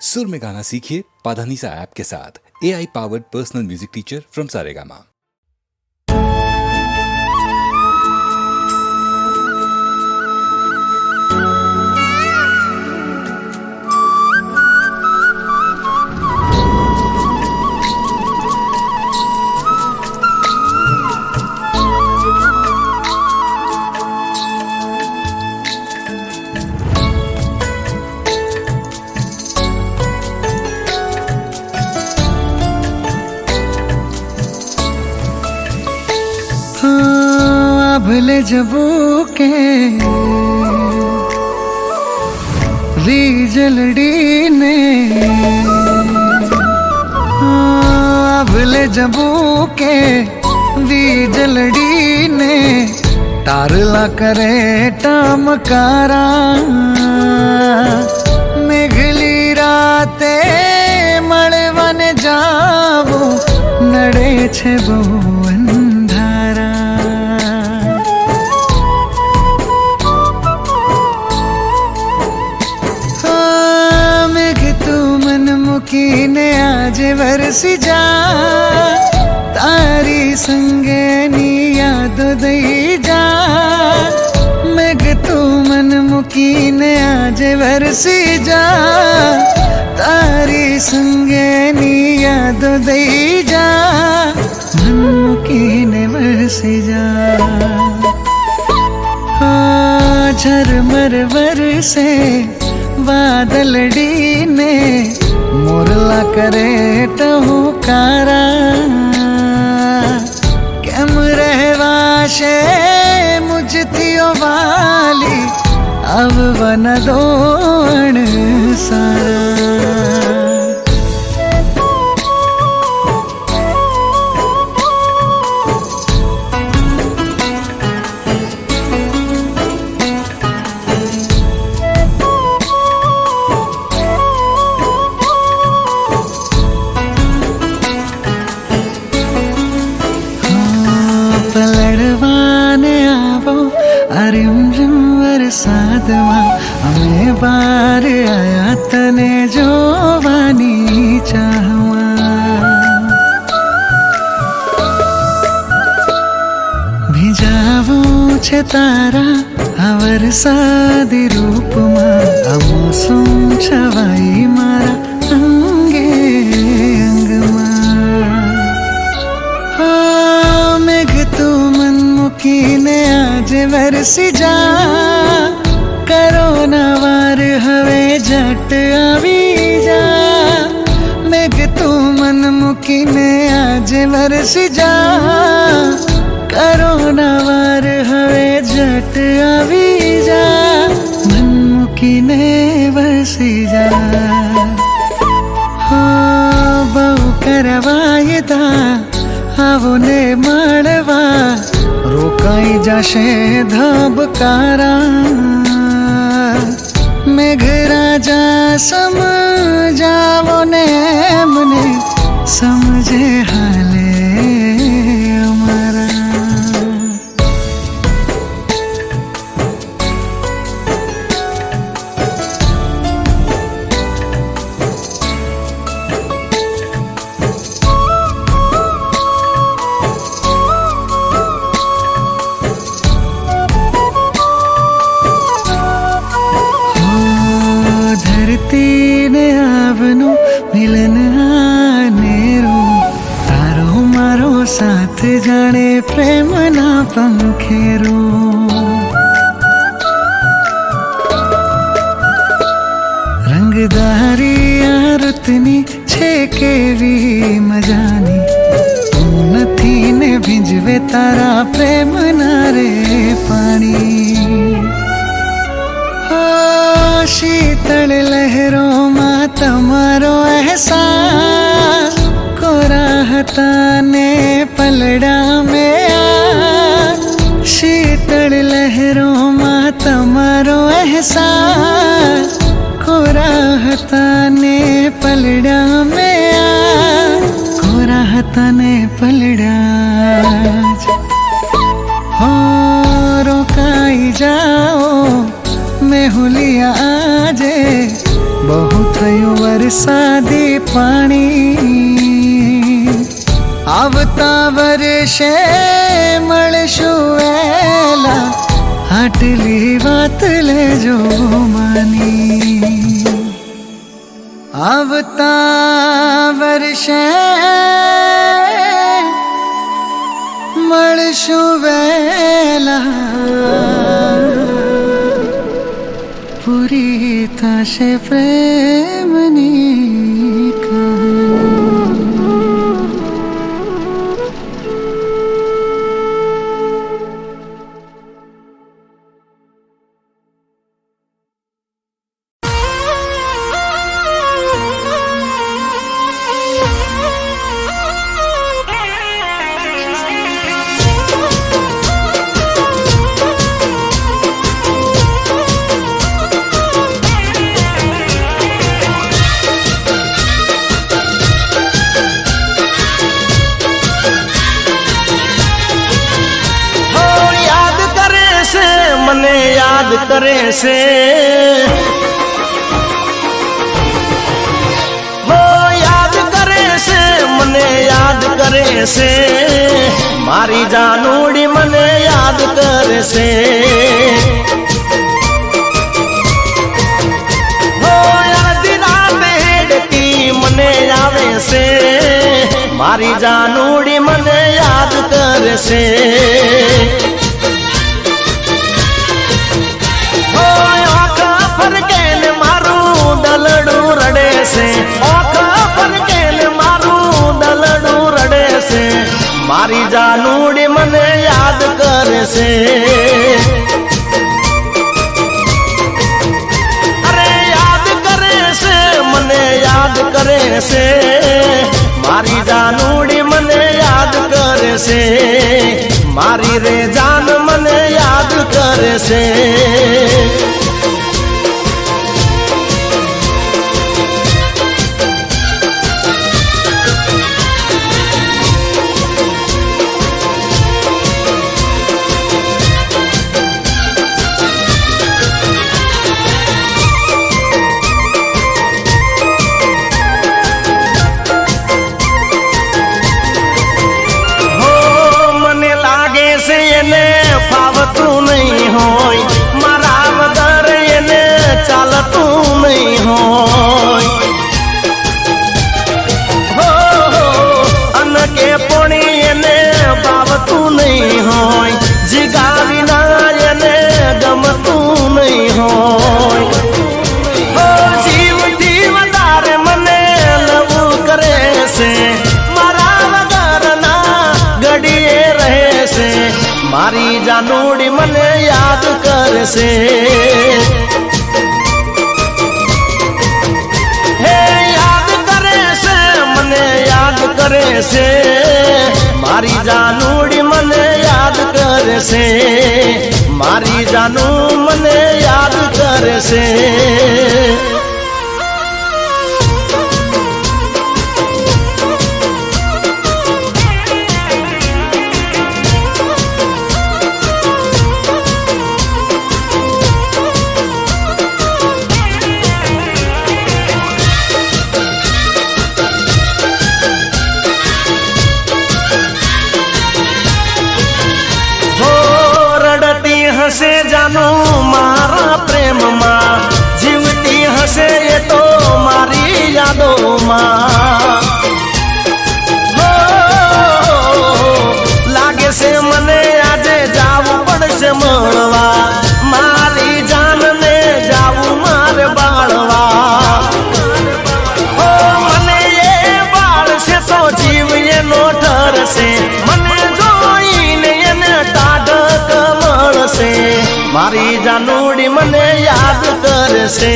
सुर में गाना सीखिए पाधानीसा ऐप के साथ। AI powered personal music teacher from Saregama. भले जबू के जलड़ी ने भले जबू के जलड़ी ने तारला करे टमकारा मेघली राते मळवन जावो नडे छे बहु कीने आज वरसी जा तारी संगे नी याद दई जा मेघ तू मन मुकीने आज वरसी जा तारी संगे नी याद दई जा मन मुकीने वरसी जा झरमर वरसे बादलड़ी ने मोरला करे टहुकारा केम रहवाशे मुझ थियो वाली अब वन दोण सारा। साधवा हमें बार आया तने जोवानी चाहवा भिजावो छे तारा आवर सादी रूप में मौसम छवाई मारा अंगे अंगमा मेघ तू मन मुकीने आज वरसी जा करोना वार हवे झट आवी जा मेघ तू मन मुकीने आज वरसी जा करोना वार हवे झट आवी जा मन मुकीने वरसी जा हो बहु करवायदा आवो ने माळवा रोकाई जाशे धबकारा मेघराजा समझावो ने मने समझे हाले अमरा। ने आवनो मिलन आनेरो तारो मारो साथ जाने प्रेम ना पंखेरो रंगदारी आरतनी छे केवी मजानी तू नथी ने भींजवे तारा प्रेम ना रे पानी शीतल लहरों में तमारो एहसास कोराहता ने पलड़ा में आ शीतल लहरों में तमारो एहसास कोराहता ने पलड़ा में आ कोराहता ने पलड़ा हो रोकाई जाओ मैं हुलिया आजे बहुत थयो વરસાદી પાણી આવતા વર્ષે મળશું વેલા આટલી વાત લેજો માની આવતા વર્ષે મળશું વેલા પૂરી થશે પ્રેમની કહાની કરે છે હો યાદ કરે છે મને યાદ કરે છે મારી જાનુડી મને યાદ કરે છે હો અડધી રાત હેડતી મને આવે છે મારી જાનુડી મને યાદ કરે છે દલડું રડે છે ઓખા ફરકેલ મારું દલડું રડે છે મારી જાનુડી મને યાદ કરે છે અરે યાદ કરે છે મને યાદ કરે છે મારી જાનુડી મને યાદ કરે છે મારી રે જાન મને યાદ કરે છે ફાવતું નહીં હોય મારા વગર એને ચાલતું નહીં હોય હો અન કે પોણી એને ભાવતું નહીં હોય જીગા વિના એને ગમતું નહીં હોય હો જીવથી વધારે મને લવું કરે છે મારા વગર ના ઘડીએ રહે છે મારી જાનુડી મને યાદ કરશે હે યાદ કરે છે મને યાદ કરે છે મારી જાનુડી મને યાદ કરશે મારી જાનુ મને યાદ કરશે હસે જાનુ મારા પ્રેમમાં જીવતી હસે એ તો મારી યાદોમાં લાગે છે મને આજે જાવું પડશે મળવા મારી જાનને જાવું મારે બાળવા મને એ બાળશે તો જીવ એનો ઠરશે મને જોઈને એને ટાઢક મળશે મારી જાનુડી મને યાદ કરશે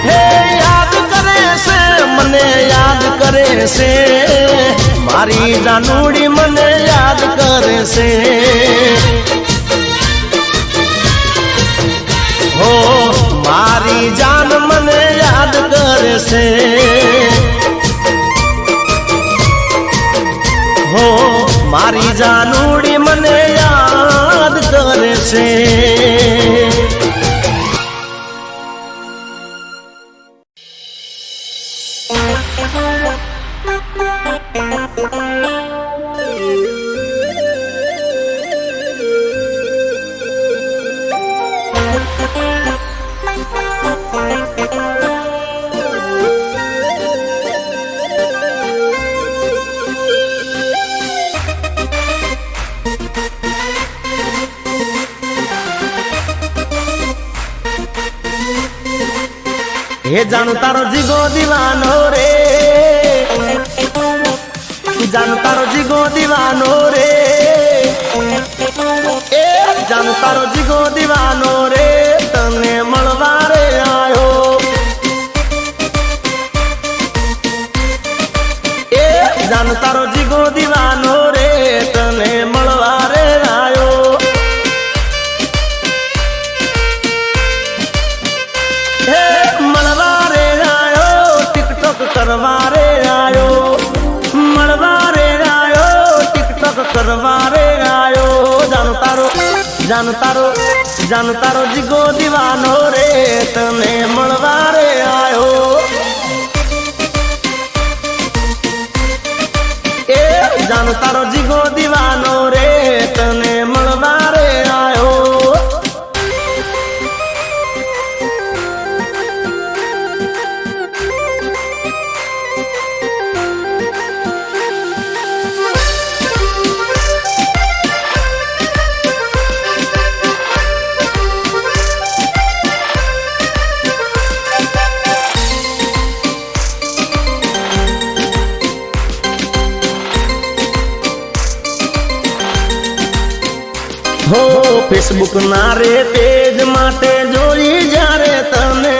હે યાદ કરે છે મને યાદ કરે છે મારી જાનુડી મને યાદ કરે છે હો મારી જાન મને યાદ કરે છે હો મારી જાનુડી મને યાદ કરે છે હે જાણું તારો જીગો દીવાનો રે, જાણું તારો જીગો દીવાનો રે, એ જાણું તારો જીગો દીવાનો રે, તને મળવા રે આયો, એ જાણું તારો જીગો દીવાનો રે, તને મળવા રે આયો. કરવા રે આયો, મળવા રે આયો, ટિકટોક કરવા રે આયો. જાણું તારો જીગો દીવાનો રે, તને મળવા રે આયો, એ જાણું તારો જીગો દીવાનો રે, તને મળવા રે આયો. હો ફેસબુક ના રે પેજ માટે જોઈ જ્યારે તને,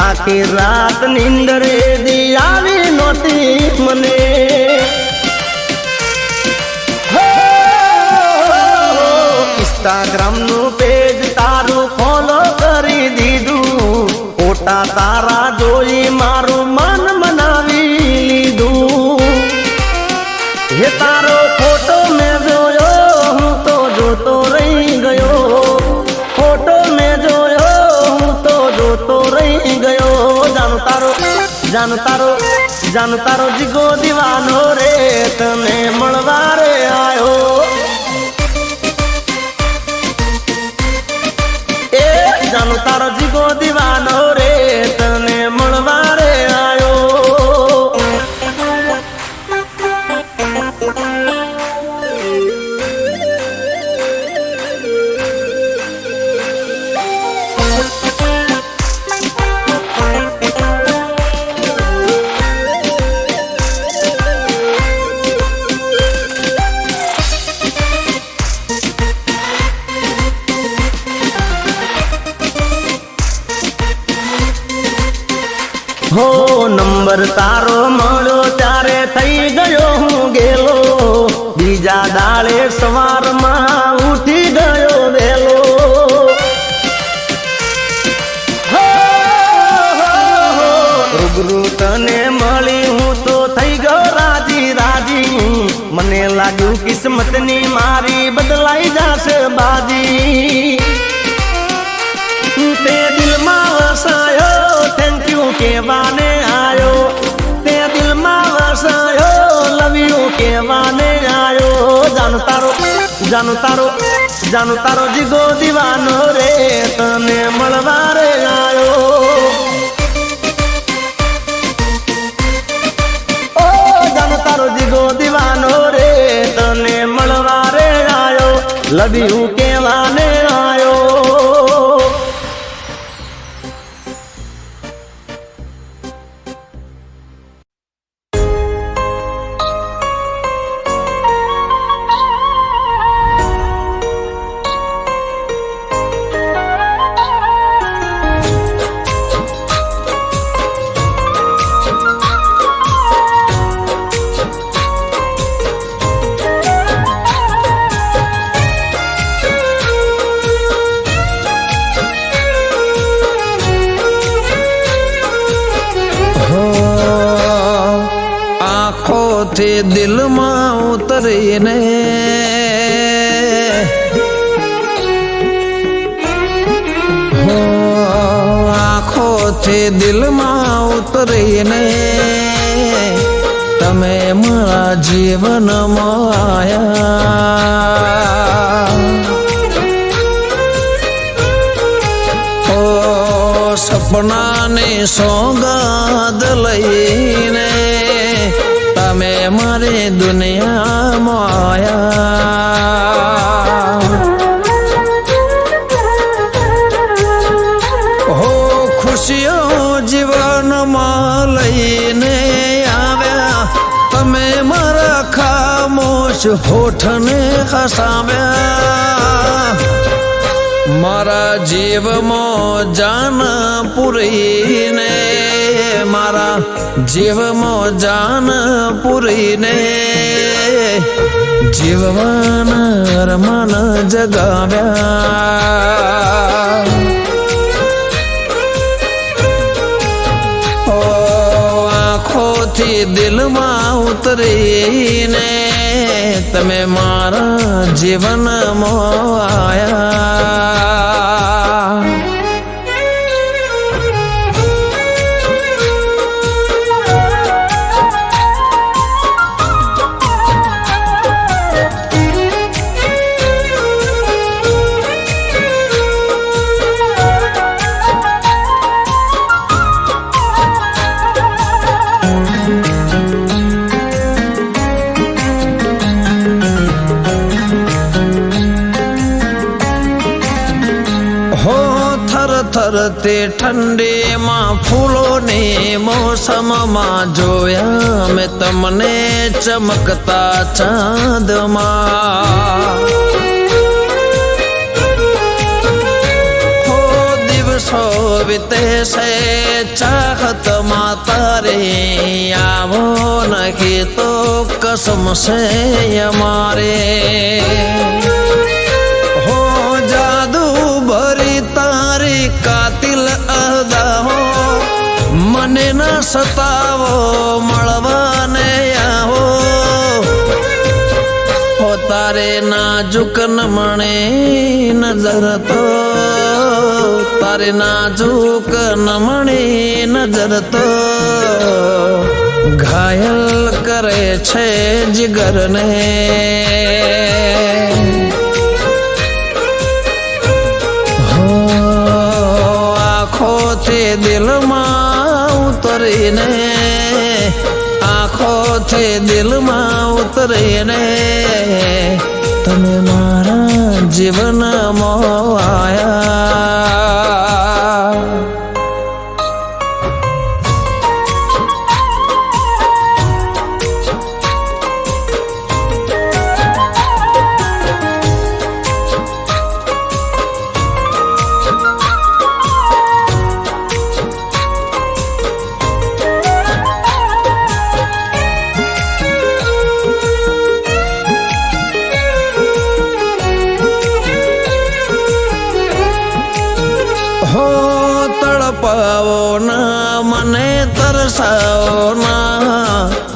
આખી રાત નીંદર દી આવી નહોતી મને. ઇન્સ્ટાગ્રામ નું પેજ તારું ફોલો કરી દીધું, ફોટા તારા જોઈ મારું મન મનાવી લીધું. હે તારો ફોટો મેં જોયો, હું તો જોતો રહી ગયો, ફોટો મેં જોયો, હું તો જોતો રહી ગયો. જાણું તારો જીગો દીવાનો રે, તને મળવા રે આયો, એ જાણું તારો જીગો દીવાનો રે, તને મળવા રે આયો. હો નંબર તારો મળ્યો ત્યારે થઈ ગયો હું ગેલો, બીજા દાડે સવારમાં ઉઠી ગયો વેલો. રૂબરૂ તને મળી હું તો થઈ ગયો રાજી રાજી, મને લાગ્યું કિસ્મતની મારી બદલાઈ જશે બાજી. તે દિલમાં વસાયો થેન્ક યુ કહેવાને આયો, તે દિલમાં વસાયો લવ યુ કહેવાને આયો. જાણું તારો જીગો દીવાનો રે, તને મળવા રે આયો, ઓ જાણું તારો જીગો દીવાનો રે, તને મળવા રે આયો, લવ યુ કહેવાને આયો. આંખોથી દિલમાં ઉતરીને, આંખોથી દિલમાં ઉતરીને, તમે મારા જીવનમાં આયા. ઓ સપનાની સોગાદ લઈને તમે મારી દુનિયામાં આયા. હો ખુશીઓ જીવનમાં લઈને આવ્યા. તમે મારા ખામોશ હોઠને હસાવ્યા. મારા જીવમાં જાન પૂરીને મારા જીવમાં જાન પૂરીને જીવવાના અરમાન જગાવ્યા. ઓ આંખોથી દિલમાં ઉતરીને તમે મારા જીવનમાં આયા. થરતે ઠંડીમાં ફૂલોની મોસમમાં જોયા મેં તમને ચમકતા ચાંદમાં. હો દિવસો વીતે છે ચાહતમાં તારે આવો નહીં તો કસમ છે અમારે. હો જાદુ ભરી તારી કાતિલ અદાઓ મને ના સતાવો મળવાને આવો. હો તારે નાજુક નમણી નજર તો તારે નાજુક નમણી નજર તો ઘાયલ કરે છે જીગરને. આંખોથી દિલમાં ઉતરીને આંખોથી દિલમાં ઉતરીને તમે મારા જીવનમાં આયા. હો તડપાવો ના મને તરસાવો ના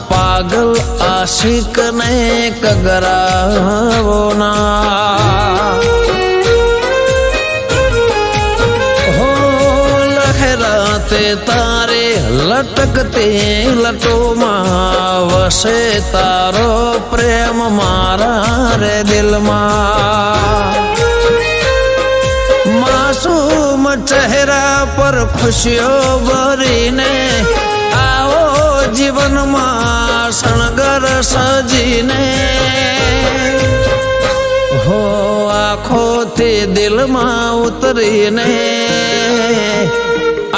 પાગલ આશિક ને કગરાવો ના. હો લહેરાતે તારે લટકતી લટોમાં વસે તારો પ્રેમ મારા રે દિલમાં. માસૂમ ચહેરા પર ખુશીઓ ભરીને આવો જીવનમાં શણગર સજીને. હો આંખોથી દિલમાં ઉતરીને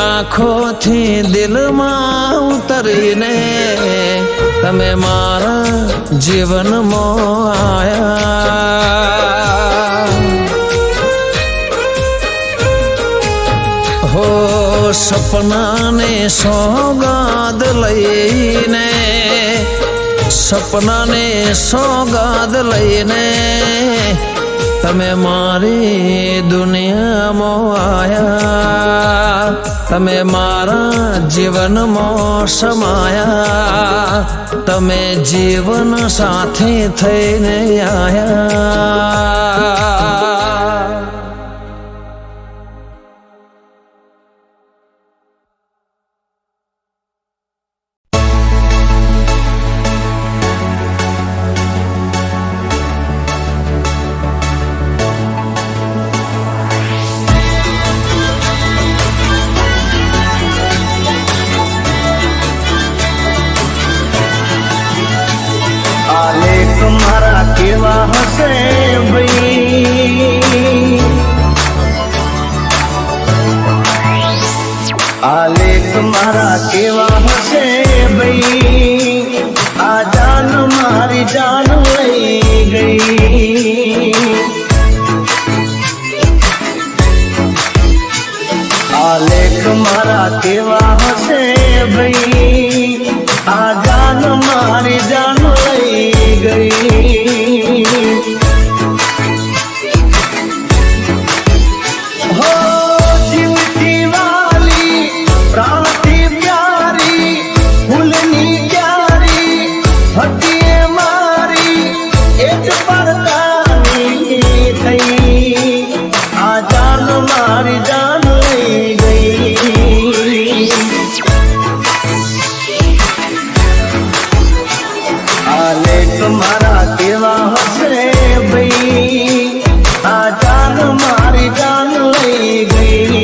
આંખોથી દિલમાં ઉતરીને તમે મારા જીવનમાં આયા. હો સપનાને સોગાદ લઈને સપનાને સોગાદ લઈને તમે મારી દુનિયામાં આયા. તમે મારા જીવનમાં સમાયા. તમે જીવન સાથી થઈને આયા. આ લેખ મારા કેવા હશે ભાઈ, આ જાન મારી જાન લઈ ગઈ. આ લેખ મારા કેવા હશે ભાઈ, આ જાન મારી જાન લઈ ગઈ. હો જીવતી વાલી પ્રાણથી પ્યારી, ફૂલની ક્યારી હતી મારી, એ જ પડતાની થઈ. આ જાન મારી જાન લઈ ગઈ. આ લેખ મારા કેવા હશે ભાઈ, આ જાન મારી જાન લઈ ગઈ.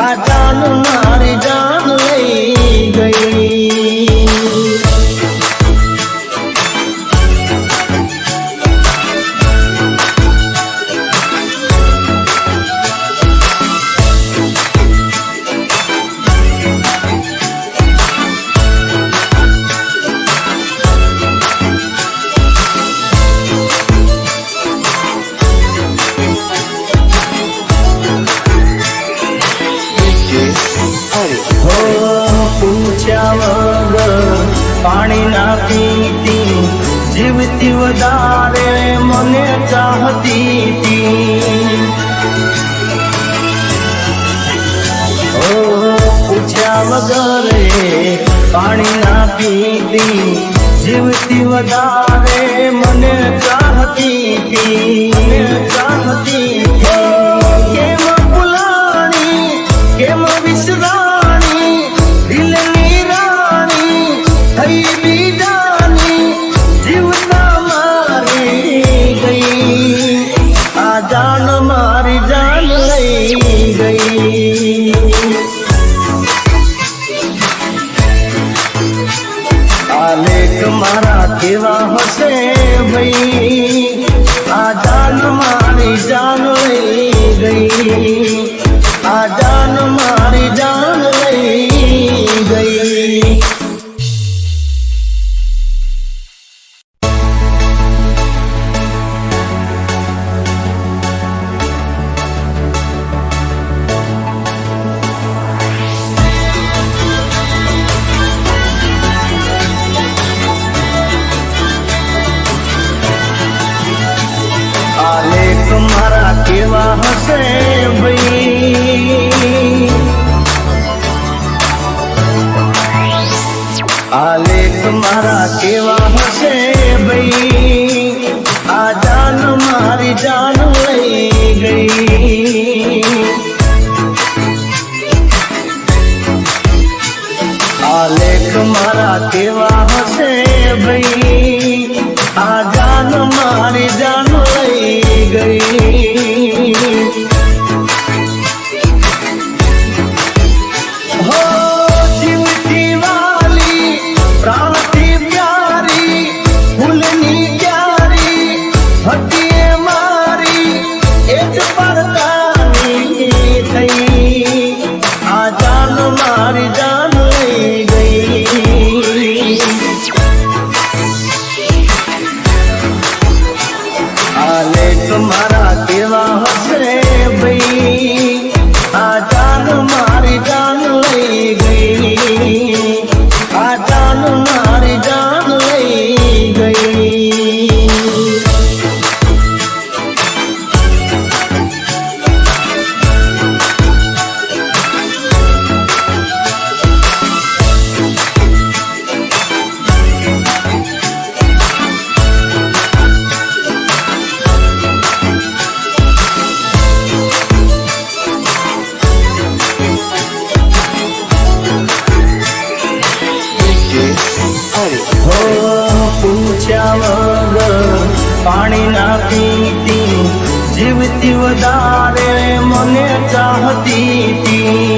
આ જાન મારી જાન લઈ ગઈ. પૂછ્યા વગર પાણી ના પીતી, જીવતી વધારે મને ચાહતી હતી. પૂછ્યા વગર પાણી ના પીતી, જીવતી વધારે મને ચાહતી હતી. કેમ ભૂલાણી, કેમ વિસરાણી, દિલની રાણી થઈ બીજાની, જીવતા મારી ગઈ. આ જાન મારી જાન લઈ ગઈ. આ લેખ મારા કેવા હશે ભાઈ, આ જાન મારી જાન લઈ ગઈ. આ જાન મારી જાન લઈ ગઈ. આ લેખ મારા કેવા હશે ભાઈ, આ લેખ મારા કેવા હશે ભાઈ, આ જાન મારી જાન લઈ ગઈ. આ લેખ મારા કેવા હશે ભાઈ, આ જાન મારી જાન લઈ ગઈ. હો જીવતી વાલી પ્રાણથી પ્યારી, ફૂલની ક્યારી હતી મારી, એ જ પડતાની થઈ. આ જાન મારી જાન લઈ ગઈ. આ લેખ મારા કેવા હશે ભાઈ, આ જાન મારી જાન લઈ ગઈ. આ જાન મારી જાન લઈ ગઈ. પૂછ્યા વગર પાણી ના પીતી, જીવતી વધારે મને ચાહતી હતી.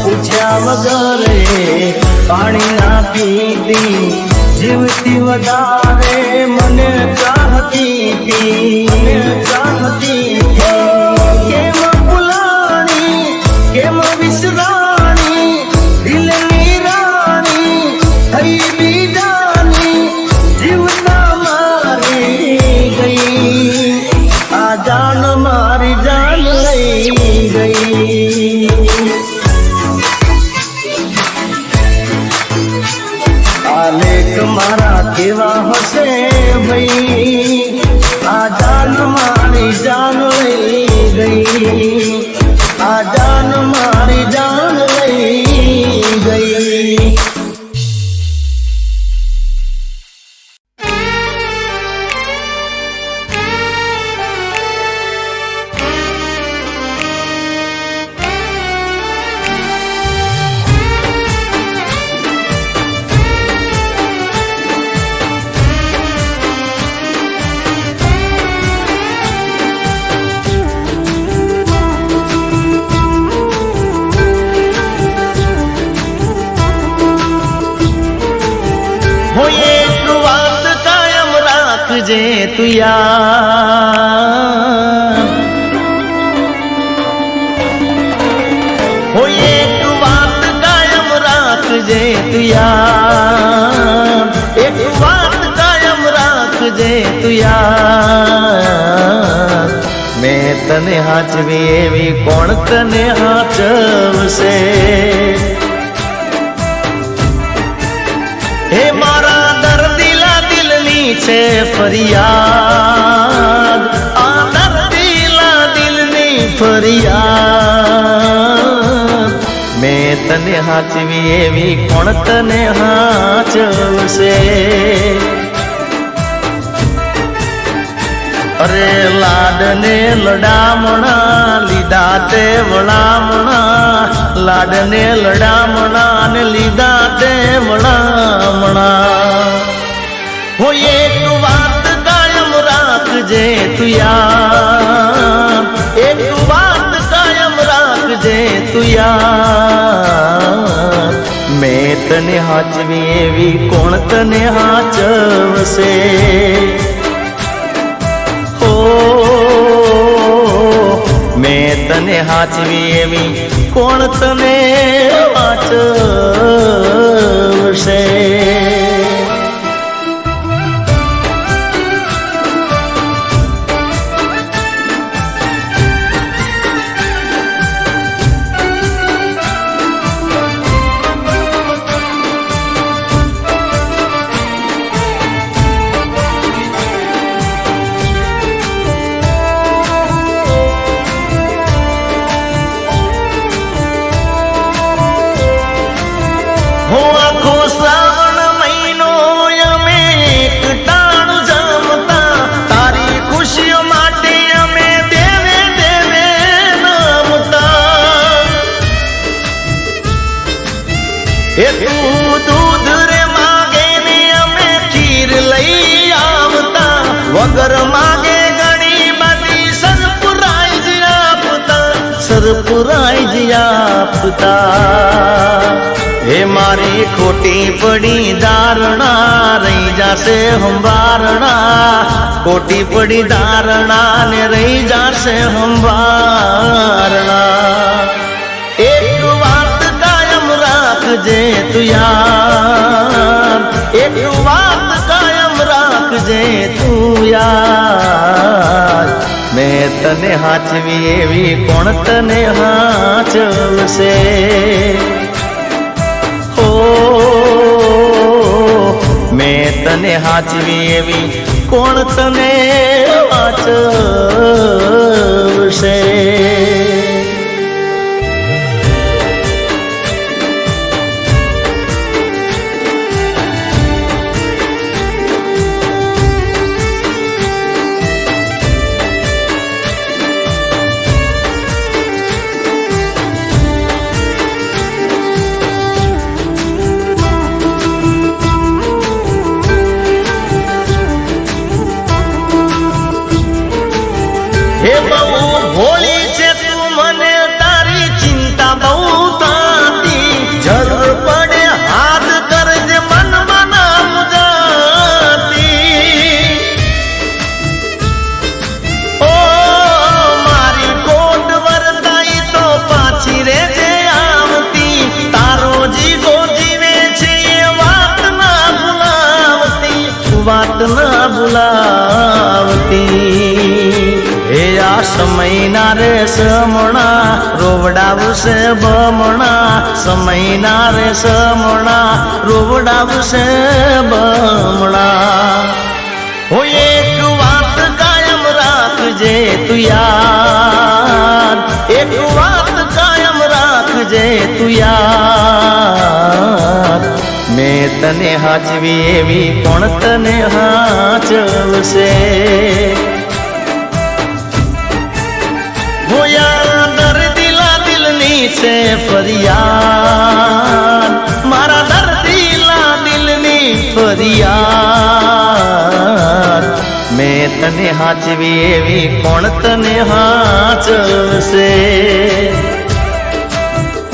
પૂછ્યા વગર પાણી ના પીતી, જીવતી વધારે મને ચાહતી હતી. રાખજે તું યાર. હો એક વાત કાયમ રાખજે તું યાર, એક વાત કાયમ રાખજે તું યાર. મેં તને હાચવી એવી કોણ તને હાચવશે? હે મારા દર્દીલા દિલની છે ફરિયાદ, આ દર્દીલા દિલની ફરિયાદ. મેં તને હાચવી એવી કોણ તને હાચવશે? અરે લાડને લડામણા લીધા તે વળામણા, લાડને લડામણા ને લીધા તે વળામણા. હો એક વાત કાયમ રાખજે તું યાર, એક વાત કાયમ રાખજે તું યાર. મેં તને હાચવી એવી કોણ તને હાચવશે? મેં તને હાચવી એવી કોણ તને હાચવશે? એ તું દૂધ રે માગે ને અમે ખીર લઈ આવતા, વગર માગે ઘણી બધી સરપરાઈજ આપતા, સરપરાઈજ આપતા. હે મારી ખોટી પડી ધારણા રહી જાશે હંભારણા, ખોટી પડી ધારણા ને રહી જાશે હંભારણા. એક વાત કાયમ રાખજે તું યાર, એક વાત કાયમ રાખજે તું યાર. મેં તને હાચવી એવી કોણ તને હાચવશે? ઓ મેં તને હાચવી એવી કોણ તને હાચવશે? હે બહુ ભોળી છે તું, મને તારી ચિંતા બહુ થતી, જરૂર પડે હાથ કરજે મનમાં ના મુજાતી. ઓ મારી કોટ વરતાઈ તો પાછી રે જે આવતી, તારો જીગો જીવે છે એ વાત ના ભૂલાવતી, વાત ના ભૂલાવતી. હે આ સમયના રે સમણા રોવડાવશે બમણા, સમયના રે સમણા રોવડાવશે બમણા. હો એક વાત કાયમ રાખજે તું યાર, એક વાત કાયમ રાખજે તું યાર. મેં તને હાચવી એવી કોણ તને હાચવશે? દર્દીલા દિલની છે ફરિયાદ, મારા દર્દીલા દિલની ફરિયાદ. મેં તને હાચવી એવી કોણ તને હાચવશે?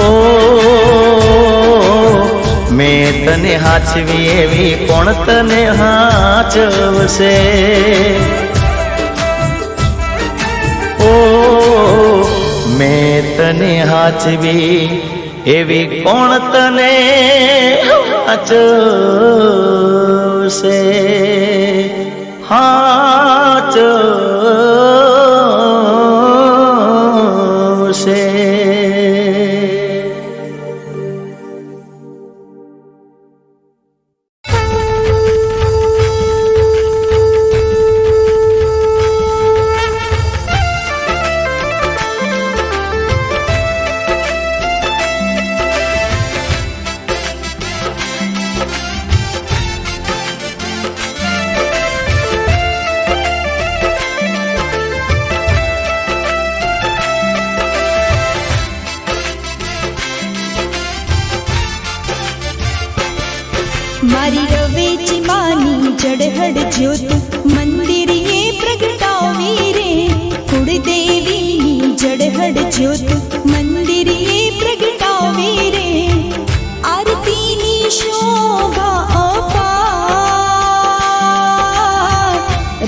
ઓ મેં તને હાચવી એવી કોણ તને હાચવશે? ઓ મેં તને હાચવી એવી કોણ તને હાચવશે? હાચવશે. મારી રવેચી માની જડહડ જ્યોત મંદિરે પ્રગટાવી રે, કુળદેવીની જડહડ જ્યોત મંદિરે પ્રગટાવી રે, આરતીની શોભા અપાર,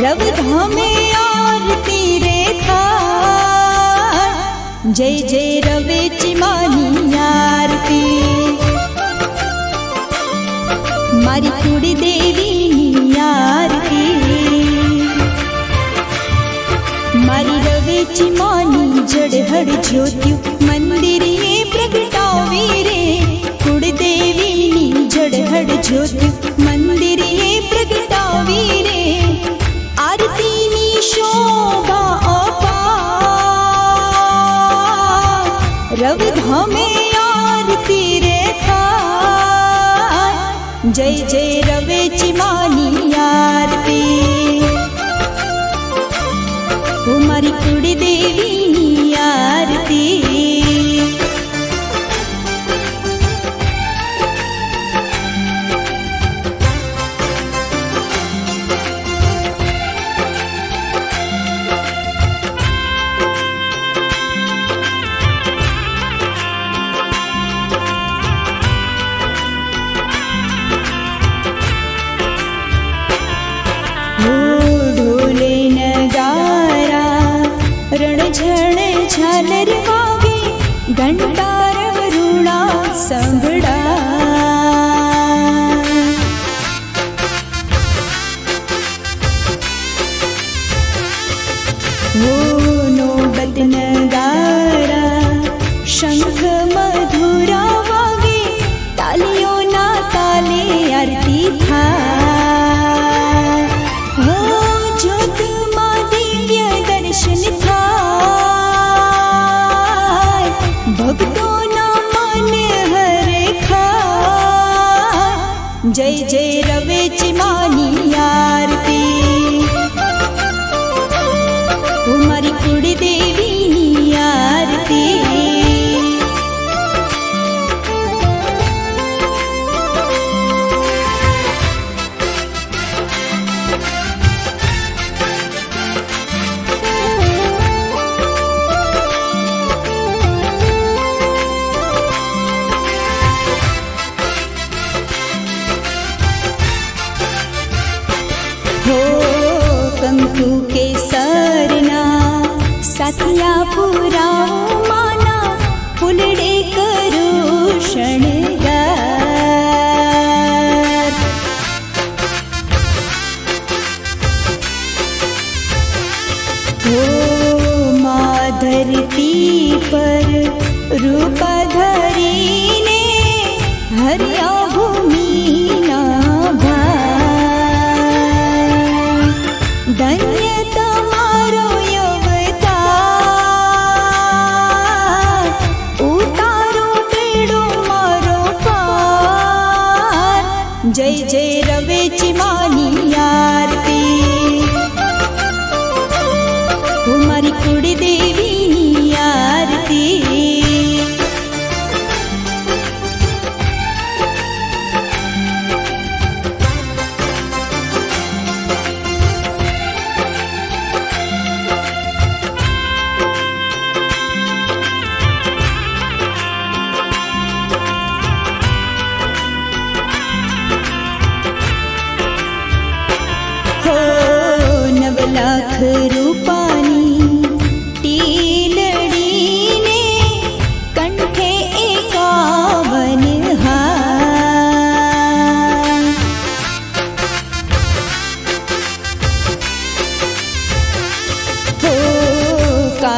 રવધામે આરતી રે થાય, જય જય રવેચી માની આરતી. મારી કુળદેવીની આરતી, મારી રવેચી માની જડહડ જ્યોત્યું મંદિરે પ્રગટાવી રે, કુળદેવીની જડહડ જ્યોત્યું મંદિરે પ્રગટાવી રે, આરતીની શોભા અપાર, રવધામે આરતી રે થાય, જય જય રવેચી માની આરતી. ઓ મારી કુળદેવીની આરતી. ઝાલર વાગે ઘંટાર રૂડા સંભળા, ઓ નોબત નગારા શંખ મધુરા વાગે, તાલીઓના તાલે આરતી થાય, હો જ્યોતમાં દિવ્ય દર્શન થાય, ભક્તોના મન હરખા, જય જય રવેચી માની આરતી. ઓ મારી કુળદેવીની આરતી. કંકુ કેસરના સાથિયા પુરાવો માના, ફૂલડે કરું શણગાર, હો મા ધરતી પર રૂપ ધરીને હરિયા ભૂમિના ભાર, ધન્ય તમારો અવતાર, ઉતારો બેડો મારો પાર, જય જય રવેચી માની આરતી. ઓ મારી કુળદેવીની આરતી.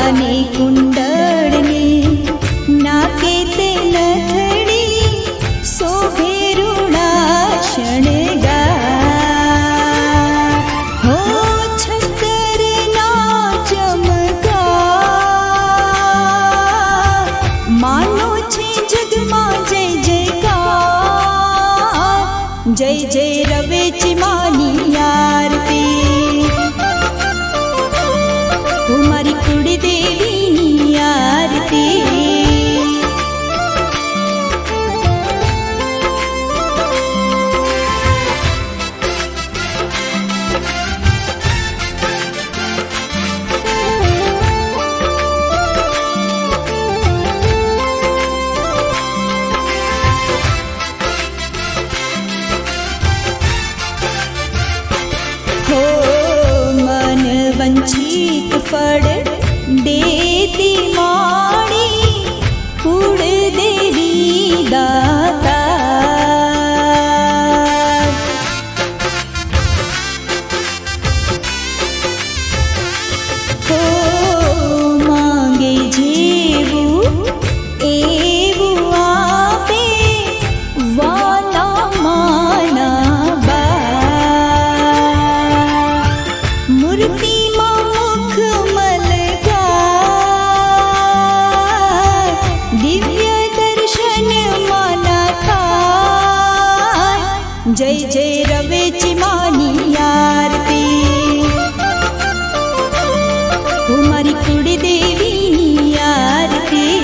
કાને કુંડળની નાકે તે નથડી શોભે રૂણા શણગાર હો છતરના ચમકાર માનો છે જગમાં જય જયકાર જય જય રવેચી માની આરતી ઓ મારી કુળદેવીની આરતી હો મન વંચિત ફળ દેતી માણી કુળદેવી દાતા હો માંગે જેવું એવું આપે વાલા માના બા મૂર્તિમાં મુખ મલકાય દિવ્ય દર્શન માના થાય જય જય રવેચી માની આરતી ઓ મારી કુળદેવીની આરતી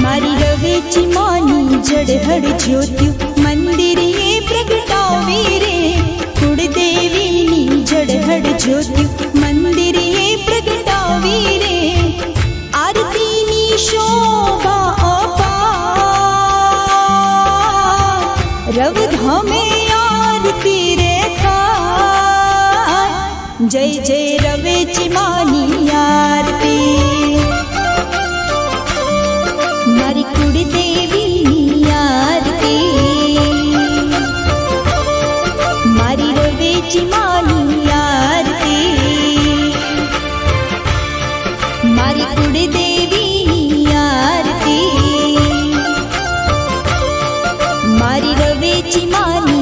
મારી રવેચી માની જડહડ જ્યોત્યું મંદિરે પ્રગટાવી રે કુળદેવીની જડહડ જ્યોત્યું મંદિરે પ્રગટાવી રે આરતીની શોભા અપાર રવધામે આરતી રે થાય જય જય રવેચી માની આરતી મારી કુળદેવીની આરતી મારી રવેચી માની આરતી મારી કુળદેવીની આરતી મારી રવેચી માની